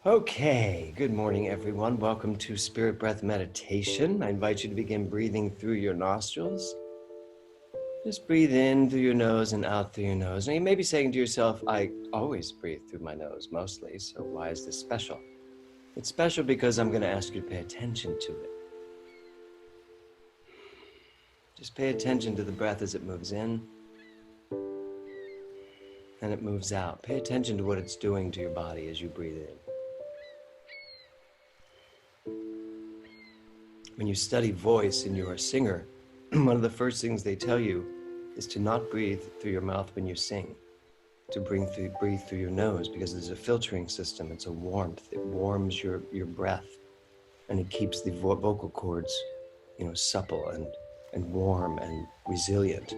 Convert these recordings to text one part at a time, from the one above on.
Okay, good morning, everyone. Welcome to Spirit Breath Meditation. I invite you to begin breathing through your nostrils. Just breathe in through your nose and out through your nose. Now, you may be saying to yourself, I always breathe through my nose mostly, so why is this special? It's special because I'm going to ask you to pay attention to it. Just pay attention to the breath as it moves in and it moves out. Pay attention to what it's doing to your body as you breathe in. When you study voice and you're a singer, one of the first things they tell you is to not breathe through your mouth when you sing, to breathe through your nose, because there's a filtering system. It's a warmth. It warms your breath, and it keeps the vocal cords, supple and warm and resilient.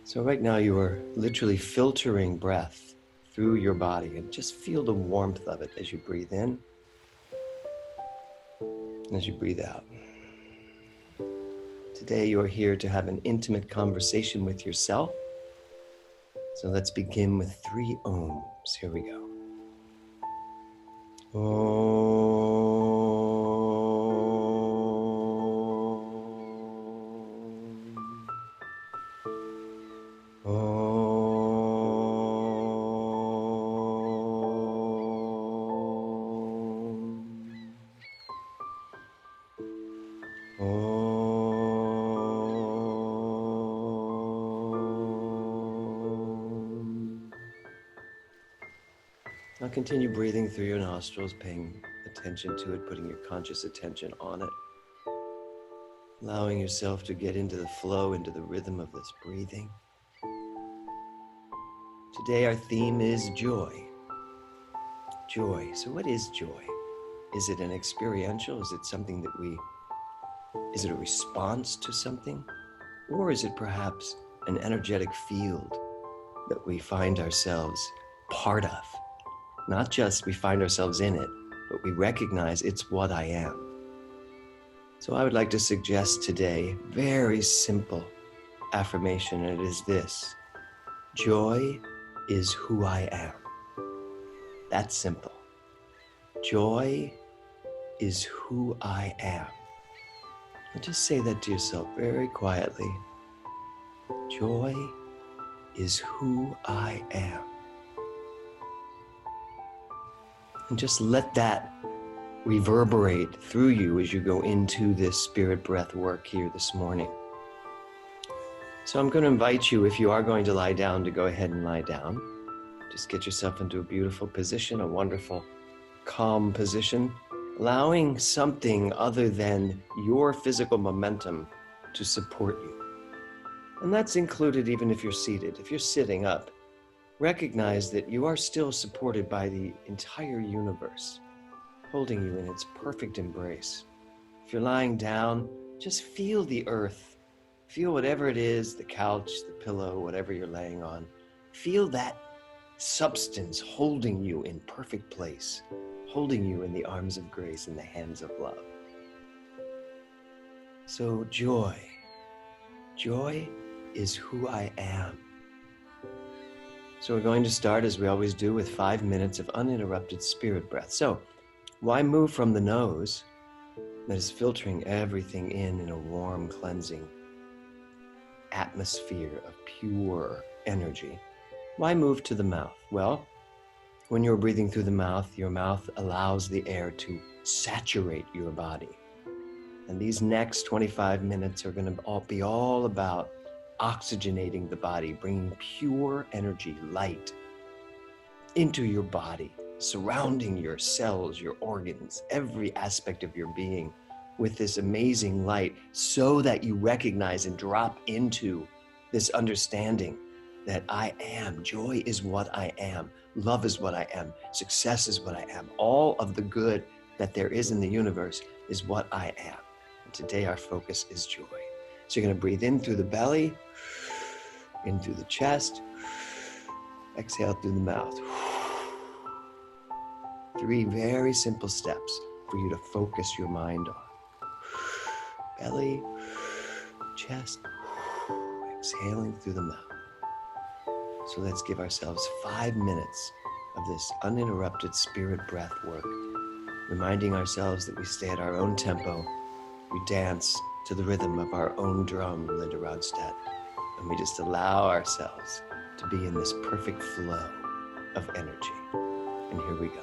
So right now you are literally filtering breath through your body, and just feel the warmth of it as you breathe in and as you breathe out. Today you are here to have an intimate conversation with yourself. So let's begin with 3 ohms. Here we go. Now continue breathing through your nostrils, paying attention to it, putting your conscious attention on it, allowing yourself to get into the flow, into the rhythm of this breathing. Today our theme is joy. Joy. So what is joy? Is it an experiential? Is it something that is it a response to something? Or is it perhaps an energetic field that we find ourselves part of? Not just we find ourselves in it, but we recognize it's what I am. So I would like to suggest today a very simple affirmation, and it is this: joy is who I am. That's simple. Joy is who I am. And just say that to yourself very quietly. Joy is who I am. And just let that reverberate through you as you go into this spirit breath work here this morning. So I'm going to invite you, if you are going to lie down, to go ahead and lie down. Just get yourself into a beautiful position, a wonderful, calm position, allowing something other than your physical momentum to support you. And that's included even if you're seated. If you're sitting up, recognize that you are still supported by the entire universe, holding you in its perfect embrace. If you're lying down, just feel the earth. Feel whatever it is, the couch, the pillow, whatever you're laying on. Feel that substance holding you in perfect place, holding you in the arms of grace and the hands of love. So joy is who I am. So we're going to start, as we always do, with 5 minutes of uninterrupted spirit breath. So why move from the nose that is filtering everything in a warm, cleansing atmosphere of pure energy? Why move to the mouth? Well, when you're breathing through the mouth, your mouth allows the air to saturate your body. And these next 25 minutes are going to be all about oxygenating the body, bringing pure energy, light into your body, surrounding your cells, your organs, every aspect of your being with this amazing light, so that you recognize and drop into this understanding that I am. Joy is what I am. Love is what I am. Success is what I am. All of the good that there is in the universe is what I am. And today our focus is joy. So you're going to breathe in through the belly, in through the chest, exhale through the mouth. 3 very simple steps for you to focus your mind on. Belly, chest, exhaling through the mouth. So let's give ourselves 5 minutes of this uninterrupted spirit breath work, reminding ourselves that we stay at our own tempo, we dance to the rhythm of our own drum, Linda Ronstadt, and we just allow ourselves to be in this perfect flow of energy. And here we go.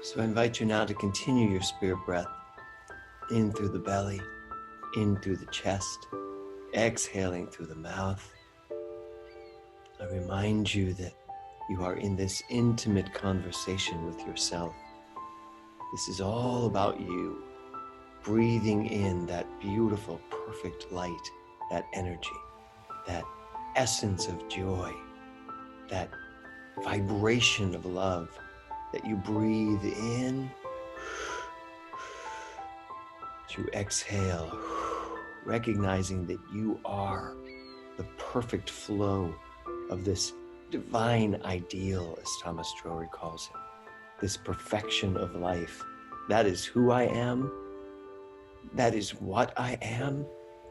So I invite you now to continue your spirit breath in through the belly, in through the chest, exhaling through the mouth. I remind you that you are in this intimate conversation with yourself. This is all about you, breathing in that beautiful, perfect light, that energy, that essence of joy, that vibration of love that you breathe in, to exhale, recognizing that you are the perfect flow of this divine ideal, as Thomas Drury calls it, this perfection of life. That is who I am. That is what I am.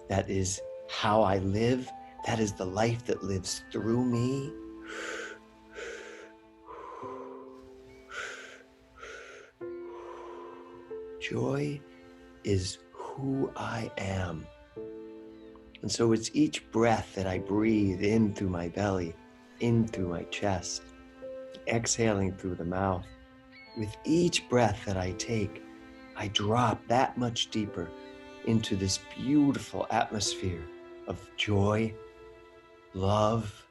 That is how I live. That is the life that lives through me. Joy is who I am. And so it's each breath that I breathe in through my belly, in through my chest, exhaling through the mouth. With each breath that I take, I drop that much deeper into this beautiful atmosphere of joy, love,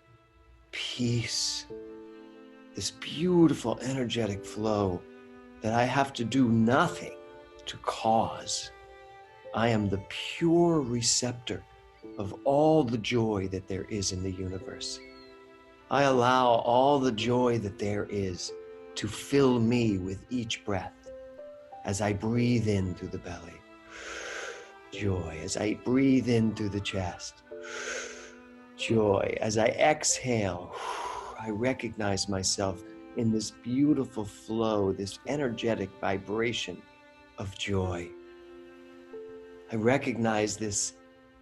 peace, this beautiful energetic flow that I have to do nothing to cause. I am the pure receptor of all the joy that there is in the universe. I allow all the joy that there is to fill me with each breath as I breathe in through the belly. Joy as I breathe in through the chest. Joy as I exhale. I recognize myself in this beautiful flow, this energetic vibration of joy. I recognize this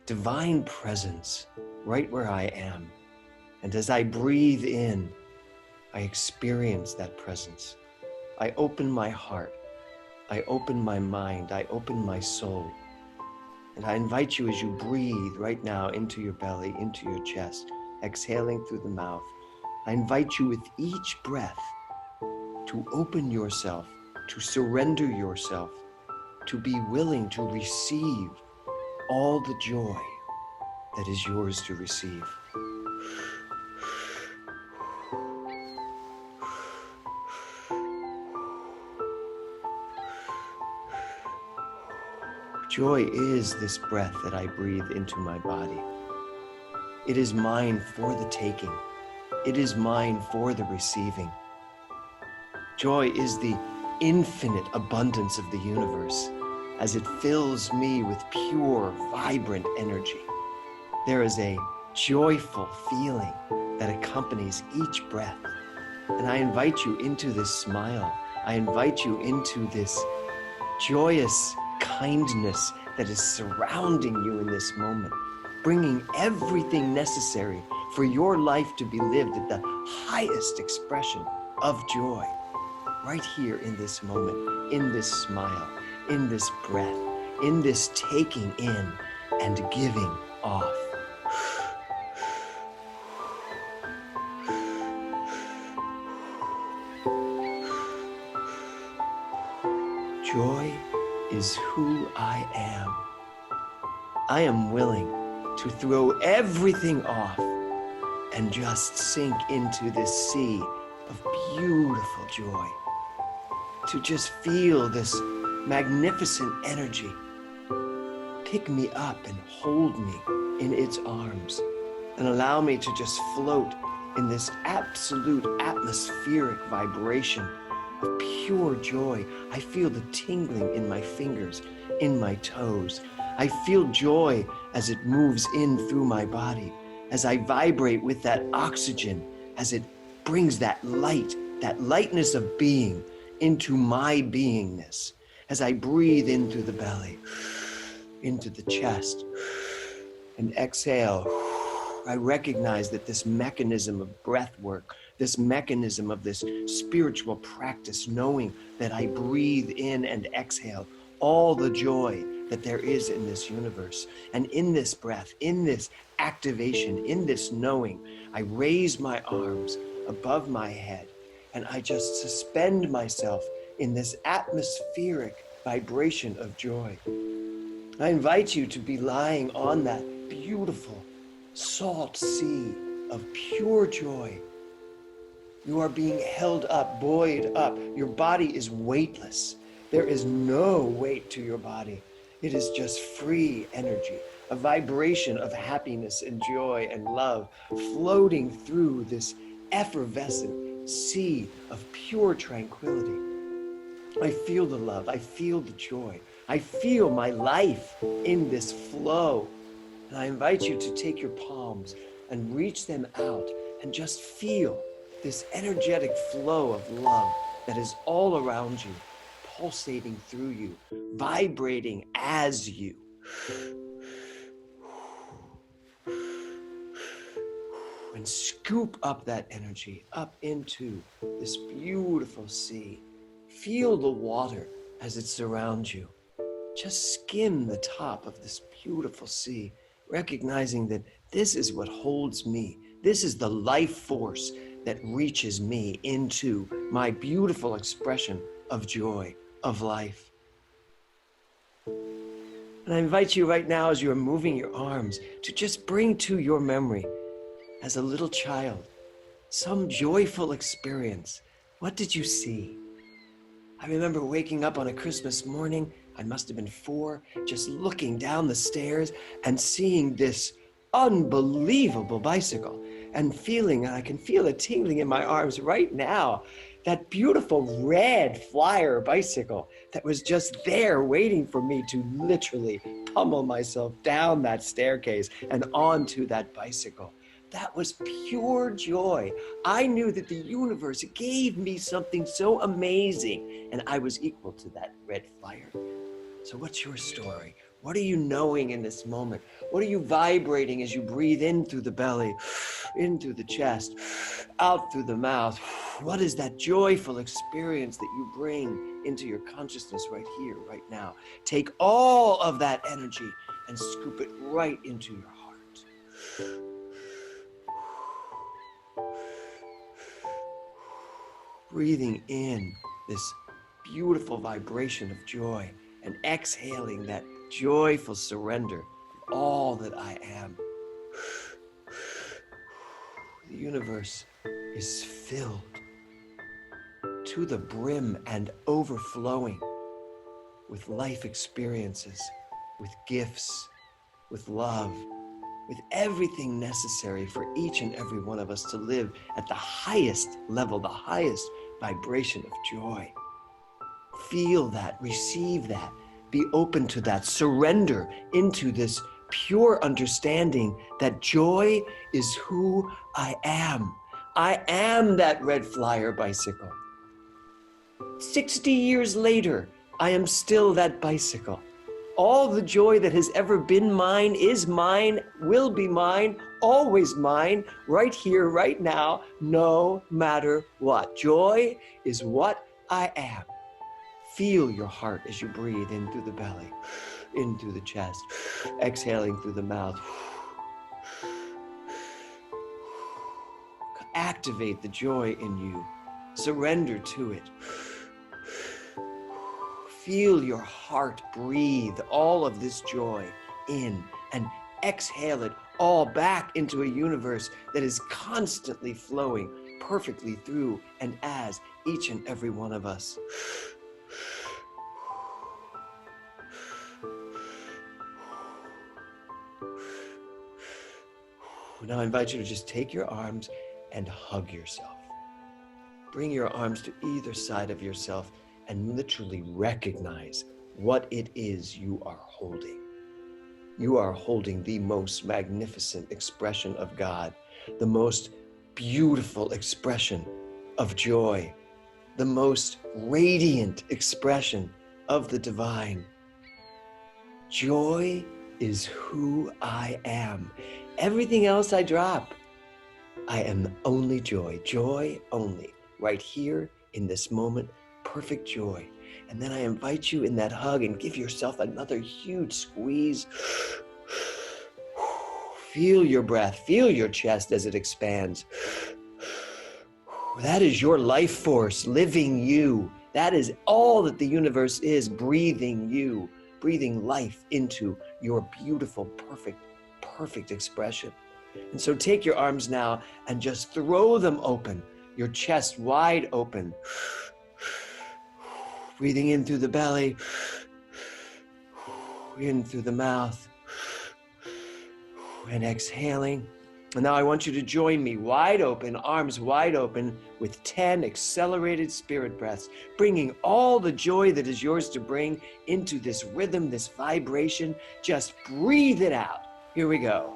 divine presence right where I am. And as I breathe in, I experience that presence. I open my heart. I open my mind. I open my soul. And I invite you as you breathe right now into your belly, into your chest, exhaling through the mouth. I invite you with each breath to open yourself, to surrender yourself, to be willing to receive all the joy that is yours to receive. Joy is this breath that I breathe into my body. It is mine for the taking. It is mine for the receiving. Joy is the infinite abundance of the universe as it fills me with pure, vibrant energy. There is a joyful feeling that accompanies each breath. And I invite you into this smile. I invite you into this joyous kindness that is surrounding you in this moment, bringing everything necessary for your life to be lived at the highest expression of joy, right here in this moment, in this smile, in this breath, in this taking in and giving off. Joy is who I am. I am willing to throw everything off and just sink into this sea of beautiful joy. To just feel this magnificent energy pick me up and hold me in its arms and allow me to just float in this absolute atmospheric vibration of pure joy. I feel the tingling in my fingers, in my toes. I feel joy as it moves in through my body, as I vibrate with that oxygen, as it brings that light, that lightness of being into my beingness. As I breathe in through the belly, into the chest, and exhale, I recognize that this mechanism of breath work, this mechanism of this spiritual practice, knowing that I breathe in and exhale all the joy that there is in this universe. And in this breath, in this activation, in this knowing, I raise my arms above my head and I just suspend myself in this atmospheric vibration of joy. I invite you to be lying on that beautiful salt sea of pure joy. You are being held up, buoyed up. Your body is weightless. There is no weight to your body. It is just free energy, a vibration of happiness and joy and love floating through this effervescent sea of pure tranquility. I feel the love. I feel the joy. I feel my life in this flow. And I invite you to take your palms and reach them out and just feel this energetic flow of love that is all around you, pulsating through you, vibrating as you. And scoop up that energy up into this beautiful sea. Feel the water as it surrounds you. Just skim the top of this beautiful sea, recognizing that this is what holds me. This is the life force that reaches me into my beautiful expression of joy, of life. And I invite you right now, as you're moving your arms, to just bring to your memory, as a little child, some joyful experience. What did you see? I remember waking up on a Christmas morning, I must have been 4, just looking down the stairs and seeing this unbelievable bicycle and feeling, and I can feel it tingling in my arms right now, that beautiful red flyer bicycle that was just there waiting for me to literally pummel myself down that staircase and onto that bicycle. That was pure joy. I knew that the universe gave me something so amazing, and I was equal to that red flyer. So what's your story? What are you knowing in this moment? What are you vibrating as you breathe in through the belly, in through the chest, out through the mouth? What is that joyful experience that you bring into your consciousness right here, right now? Take all of that energy and scoop it right into your heart. Breathing in this beautiful vibration of joy and exhaling that joyful surrender of all that I am. The universe is filled to the brim and overflowing with life experiences, with gifts, with love, with everything necessary for each and every one of us to live at the highest level, the highest vibration of joy. Feel that, receive that, be open to that, surrender into this pure understanding that joy is who I am. I am that red flyer bicycle. 60 years later, I am still that bicycle. All the joy that has ever been mine is mine, will be mine, always mine, right here, right now, no matter what. Joy is what I am. Feel your heart as you breathe in through the belly, in through the chest, exhaling through the mouth. Activate the joy in you. Surrender to it. Feel your heart breathe all of this joy in and exhale it all back into a universe that is constantly flowing perfectly through and as each and every one of us. Now I invite you to just take your arms and hug yourself. Bring your arms to either side of yourself and literally recognize what it is you are holding. You are holding the most magnificent expression of God, the most beautiful expression of joy, the most radiant expression of the divine. Joy is who I am. Everything else I drop. I am only joy, joy only, right here in this moment, perfect joy. And then I invite you in that hug and give yourself another huge squeeze. Feel your breath, feel your chest as it expands. That is your life force living you That is all that the universe is, breathing you, breathing life into your beautiful, perfect expression. And so take your arms now and just throw them open, your chest wide open. Breathing in through the belly, in through the mouth, and exhaling. And now I want you to join me, wide open, arms wide open, with 10 accelerated spirit breaths, bringing all the joy that is yours to bring into this rhythm, this vibration. Just breathe it out. Here we go.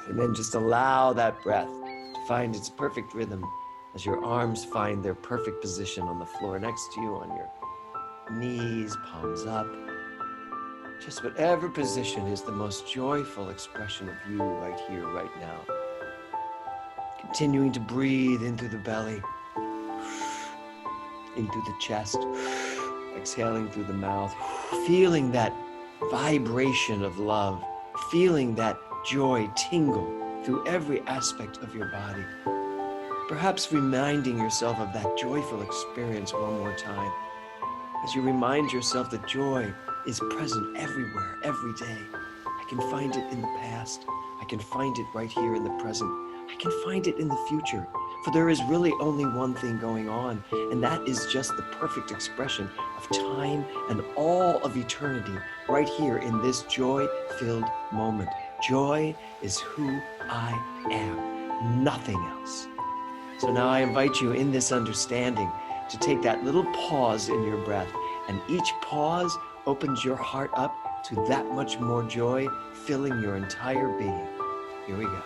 And then just allow that breath to find its perfect rhythm as your arms find their perfect position on the floor next to you, on your knees, palms up. Just whatever position is the most joyful expression of you right here, right now. Continuing to breathe in through the belly, in through the chest, exhaling through the mouth, feeling that vibration of love, feeling that joy tingle through every aspect of your body. Perhaps reminding yourself of that joyful experience one more time, as you remind yourself that joy is present everywhere, every day. I can find it in the past. I can find it right here in the present. I can find it in the future. For there is really only one thing going on, and that is just the perfect expression of time and all of eternity right here in this joy-filled moment. Joy is who I am, nothing else. So now I invite you in this understanding to take that little pause in your breath, and each pause opens your heart up to that much more joy, filling your entire being. Here we go.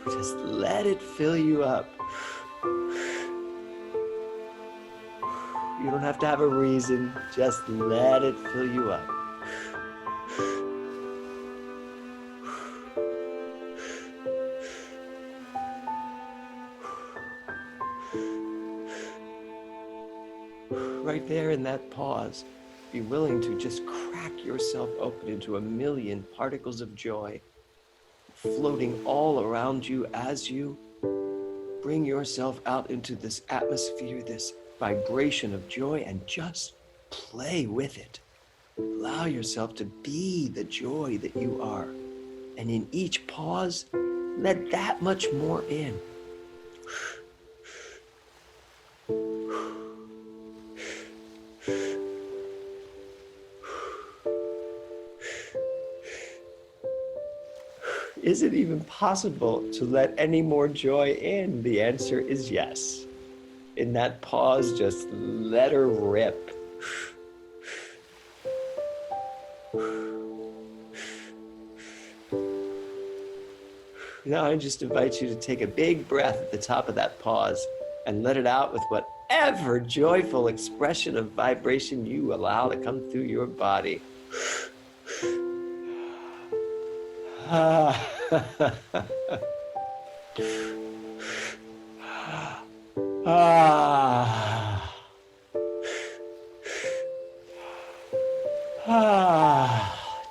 Just let it fill you up. You don't have to have a reason, just let it fill you up. Right there in that pause, be willing to just crack yourself open into a million particles of joy, floating all around you as you bring yourself out into this atmosphere, this vibration of joy, and just play with it. Allow yourself to be the joy that you are. And in each pause, let that much more in. Is it even possible to let any more joy in? The answer is yes. In that pause, just let her rip. Now I just invite you to take a big breath at the top of that pause and let it out with whatever joyful expression of vibration you allow to come through your body.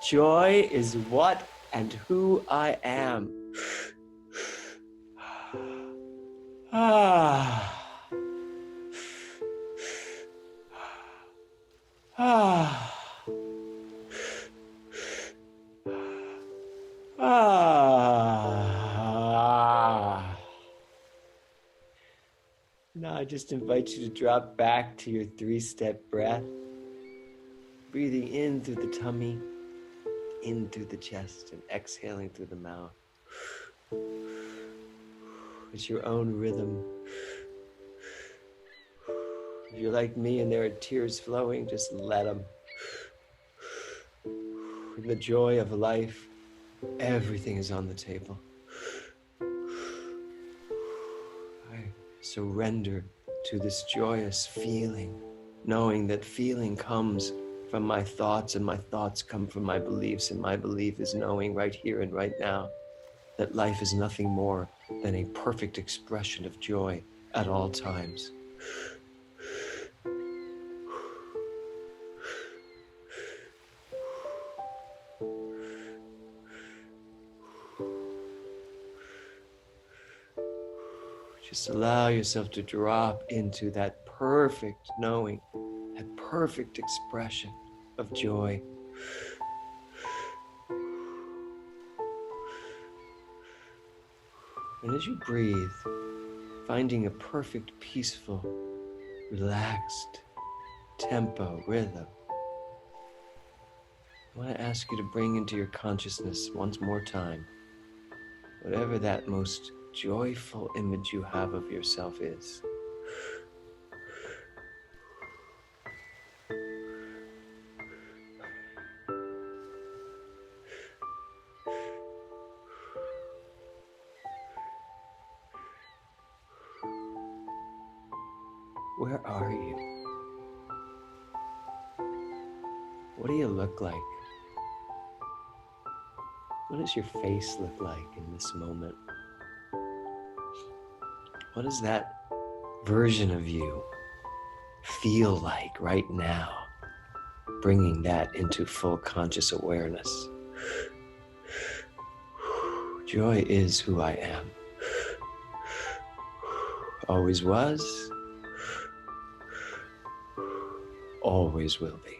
Joy is what and who I am. Now I just invite you to drop back to your 3-step breath, breathing in through the tummy, in through the chest, and exhaling through the mouth. It's your own rhythm. If you're like me and there are tears flowing, just let them. In the joy of life, everything is on the table. I surrender to this joyous feeling knowing that feeling comes from my thoughts and my thoughts come from my beliefs, and my belief is knowing right here and right now that life is nothing more than a perfect expression of joy at all times. Just allow yourself to drop into that perfect knowing, that perfect expression of joy. And as you breathe, finding a perfect, peaceful, relaxed tempo, rhythm, I want to ask you to bring into your consciousness once more time whatever that most joyful image you have of yourself is. Where are you? What do you look like? What does your face look like in this moment? What does that version of you feel like right now? Bringing that into full conscious awareness. Joy is who I am. Always was, always will be.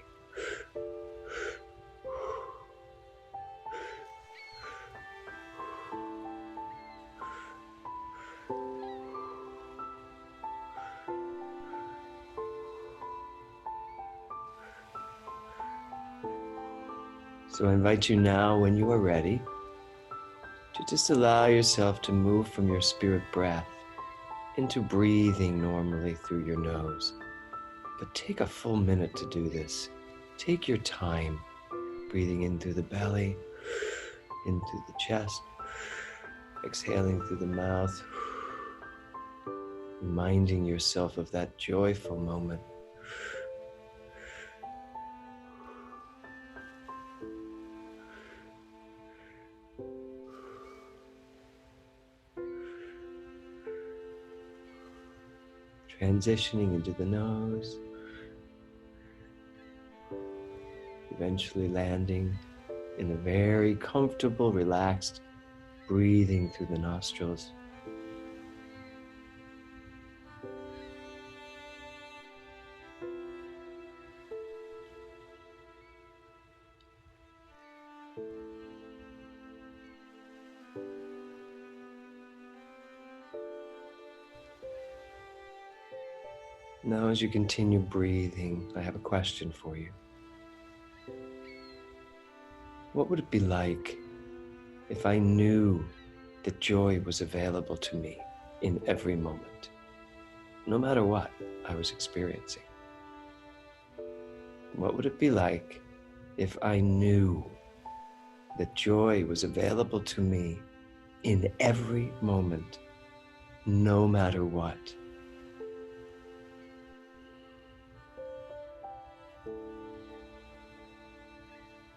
So I invite you now, when you are ready, to just allow yourself to move from your spirit breath into breathing normally through your nose. But take a full minute to do this. Take your time, breathing in through the belly, in through the chest, exhaling through the mouth, reminding yourself of that joyful moment. Transitioning into the nose, eventually landing in a very comfortable, relaxed breathing through the nostrils. Now, as you continue breathing, I have a question for you. What would it be like if I knew that joy was available to me in every moment, no matter what I was experiencing? What would it be like if I knew that joy was available to me in every moment, no matter what?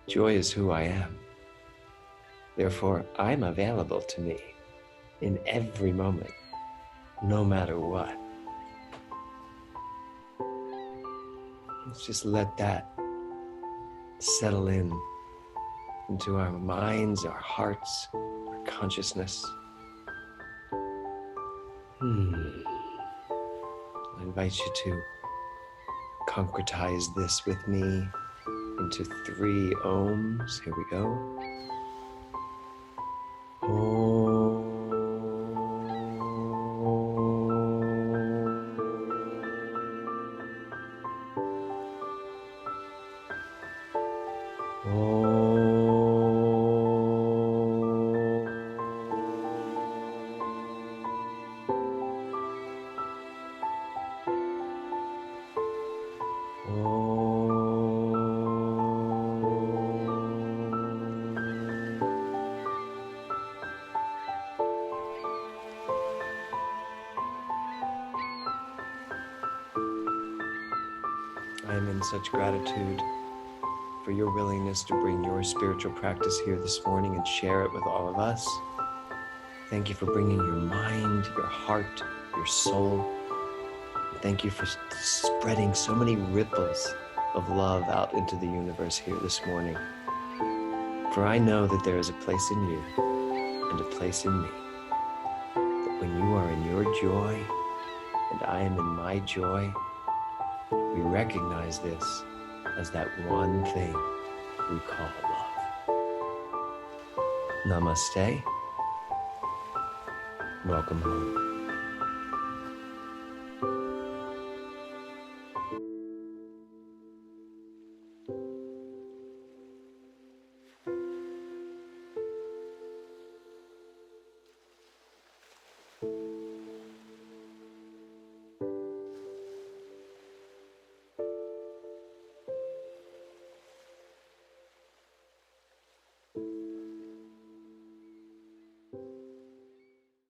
Joy is who I am. Therefore, I'm available to me in every moment, no matter what. Let's just let that settle in into our minds, our hearts, our consciousness. I invite you to concretize this with me into 3 ohms. Here we go. I am in such gratitude for your willingness to bring your spiritual practice here this morning and share it with all of us. Thank you for bringing your mind, your heart, your soul. Thank you for spreading so many ripples of love out into the universe here this morning. For I know that there is a place in you and a place in me, that when you are in your joy and I am in my joy, we recognize this as that one thing we call love. Namaste. Welcome home.